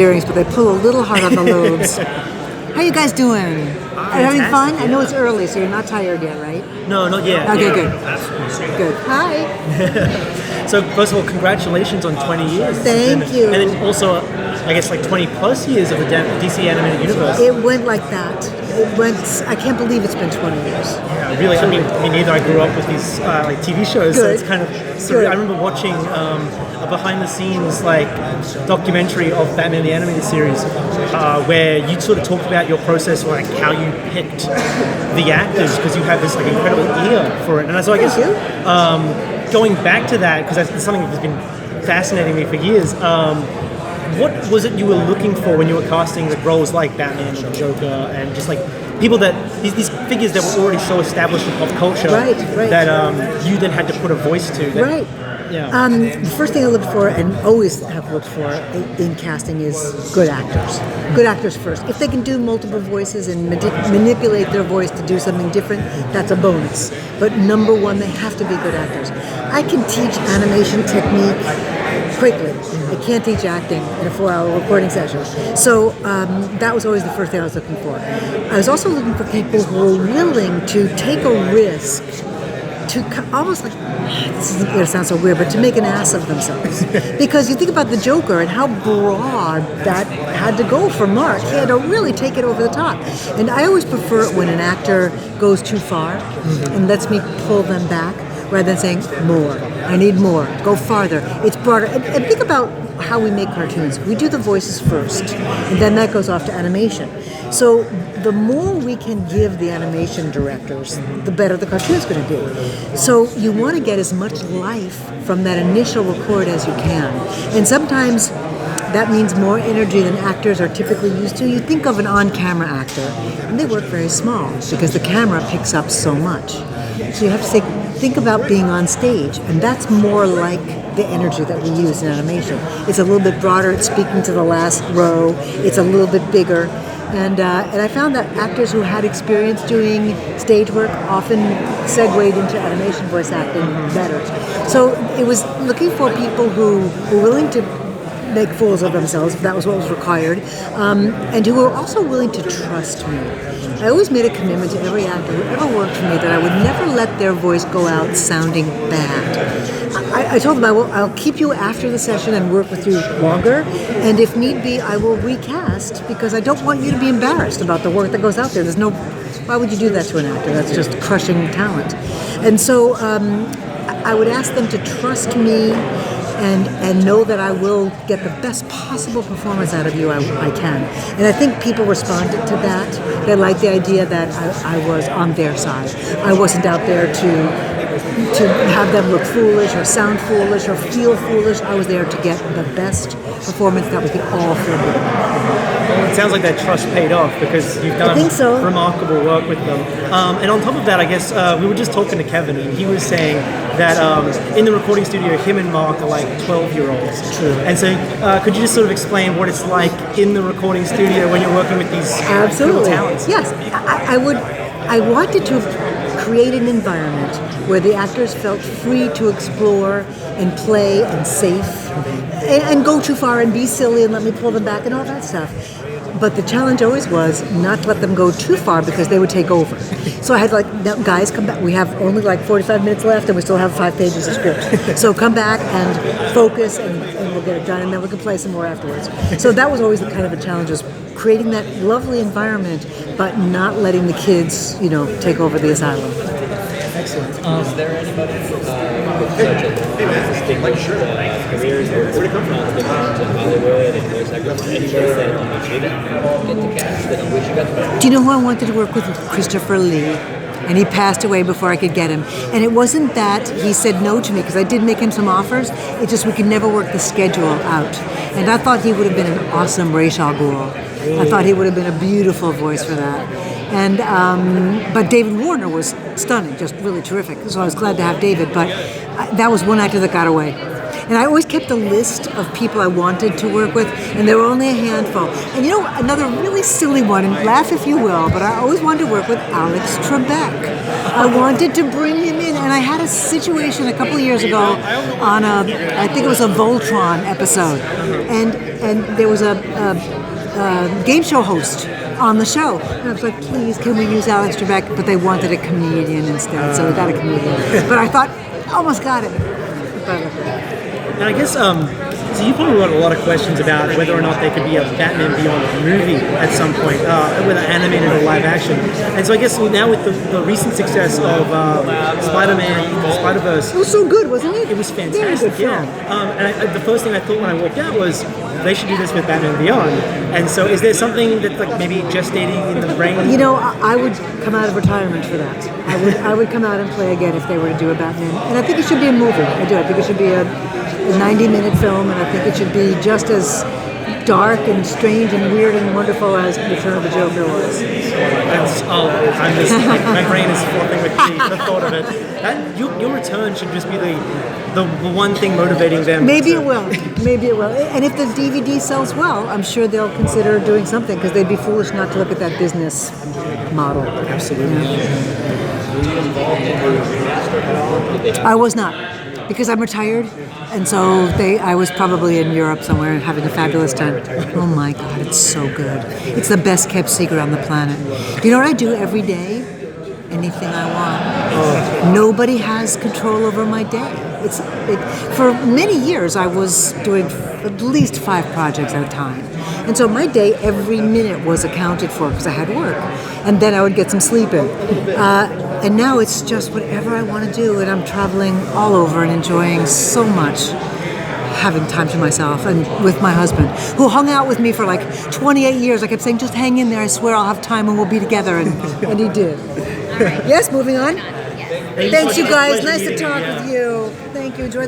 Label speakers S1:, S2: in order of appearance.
S1: earrings, but they pull a little hard on the lobes. How you guys doing? Are you having fun? I know it's early, so you're not tired yet, right?
S2: No, not yet.
S1: Okay,
S2: yeah.
S1: good. Absolutely. Good. Hi.
S2: So, first of all, congratulations on 20 years.
S1: Thank you.
S2: And then also, I guess, like 20 plus years of the DC animated universe.
S1: It went like that. It went. I can't believe it's been 20 years.
S2: Yeah, really. I mean, me neither. I grew up with these like TV shows, so it's kind of surreal. I remember watching a behind-the-scenes like documentary of Batman the Animated Series, where you sort of talked about your process, like how you picked the actors, because you have this like incredible ear for it. And so I guess going back to that, because that's something that's been fascinating me for years. What was it you were looking for when you were casting the roles like Batman and Joker and just like people that these figures that were already so established in pop culture that you then had to put a voice to?
S1: Right.
S2: Yeah.
S1: The first thing I look for and always have looked for in casting is good actors. Good actors first. If they can do multiple voices and manipulate their voice to do something different, that's a bonus. But number one, they have to be good actors. I can teach animation technique quickly. I can't teach acting in a 4-hour recording session. So that was always the first thing I was looking for. I was also looking for people who were willing to take a risk to almost like, this is going to sound so weird, but to make an ass of themselves. Because you think about the Joker and how broad that had to go for Mark. He had to really take it over the top. And I always prefer it when an actor goes too far and lets me pull them back rather than saying, more, I need more, go farther. It's broader. And think about how we make cartoons. We do the voices first, and then that goes off to animation. So the more we can give the animation directors, the better the cartoon's going to be. So you want to get as much life from that initial record as you can. And sometimes that means more energy than actors are typically used to. You think of an on-camera actor, and they work very small because the camera picks up so much. So you have to think about being on stage, and that's more like the energy that we use in animation. It's a little bit broader, it's speaking to the last row, it's a little bit bigger. And I found that actors who had experience doing stage work often segued into animation voice acting better. So it was looking for people who were willing to make fools of themselves, if that was what was required, and who were also willing to trust me. I always made a commitment to every actor who ever worked for me that I would never let their voice go out sounding bad. I told them I'll keep you after the session and work with you longer, and if need be, I will recast, because I don't want you to be embarrassed about the work that goes out there. Why would you do that to an actor? That's just crushing talent. And so I would ask them to trust me and know that I will get the best possible performance out of you I can. And I think people responded to that. They liked the idea that I was on their side. I wasn't out there to have them look foolish or sound foolish or feel foolish. I was there to get the best performance that we could all feel good.
S2: Well, it sounds like that trust paid off, because you've done remarkable work with them. And on top of that, I guess we were just talking to Kevin, and he was saying that in the recording studio, him and Mark are like 12-year-olds.
S1: True.
S2: And so could you just sort of explain what it's like in the recording studio when you're working with these little talents?
S1: Yes, I wanted to create an environment where the actors felt free to explore and play and safe and go too far and be silly and let me pull them back and all that stuff. But the challenge always was not to let them go too far, because they would take over. So I had guys, come back. We have only like 45 minutes left, and we still have 5 pages of script. So come back and focus, and we'll get it done, and then we can play some more afterwards. So that was always the kind of a challenge, is creating that lovely environment, but not letting the kids, take over the asylum.
S2: Excellent.
S3: Is there anybody with such a distinguished careers or to Hollywood and voice actors? Anybody that you didn't get to cast that you wish you got to cast?
S1: Do you know who I wanted to work with? Christopher Lee. And he passed away before I could get him. And it wasn't that he said no to me, because I did make him some offers. It's just we could never work the schedule out. And I thought he would have been an awesome Ra's al Ghul. I thought he would have been a beautiful voice for that. And but David Warner was stunning, just really terrific. So I was glad to have David. But that was one actor that got away. And I always kept a list of people I wanted to work with, and there were only a handful. And another really silly one, and laugh if you will, but I always wanted to work with Alex Trebek. I wanted to bring him in, and I had a situation a couple of years ago on I think it was a Voltron episode, and and there was a game show host on the show. And I was like, please, can we use Alex Trebek? But they wanted a comedian instead, so we got a comedian. But I thought, almost got it.
S2: And I guess, so you probably got a lot of questions about whether or not there could be a Batman Beyond movie at some point, whether animated or live action. And so I guess now with the recent success of Spider-Man, Spider-Verse,
S1: It was so good, wasn't it?
S2: it was
S1: Very
S2: fantastic,
S1: good film.
S2: yeah. And the first thing I thought when I walked out was, they should do this with Batman Beyond. And so is there something that's like maybe gestating in the brain?
S1: You know, I would come out of retirement for that. I would come out and play again if they were to do a Batman. And I think it should be a movie. I do. I think it should be a 90-minute film, and I think it should be just as dark and strange and weird and wonderful as Return of the Joker was.
S2: I'm just, my brain is flopping with the thought of it. Your return should just be the one thing motivating them.
S1: Maybe it will. Maybe it will. And if the DVD sells well, I'm sure they'll consider doing something, because they'd be foolish not to look at that business model.
S2: Absolutely.
S1: I was not, because I'm retired, and so I was probably in Europe somewhere having a fabulous time. Oh my God, it's so good. It's the best kept secret on the planet. You know what I do every day? Anything I want. Nobody has control over my day. For many years, I was doing at least 5 projects at a time. And so my day, every minute was accounted for because I had work. And then I would get some sleep in. And now it's just whatever I want to do, and I'm traveling all over and enjoying so much having time to myself, and with my husband, who hung out with me for like 28 years. I kept saying, just hang in there, I swear I'll have time and we'll be together, and he did. Yes, moving on. Thanks, you guys. Nice to talk with you. Thank you. Enjoy the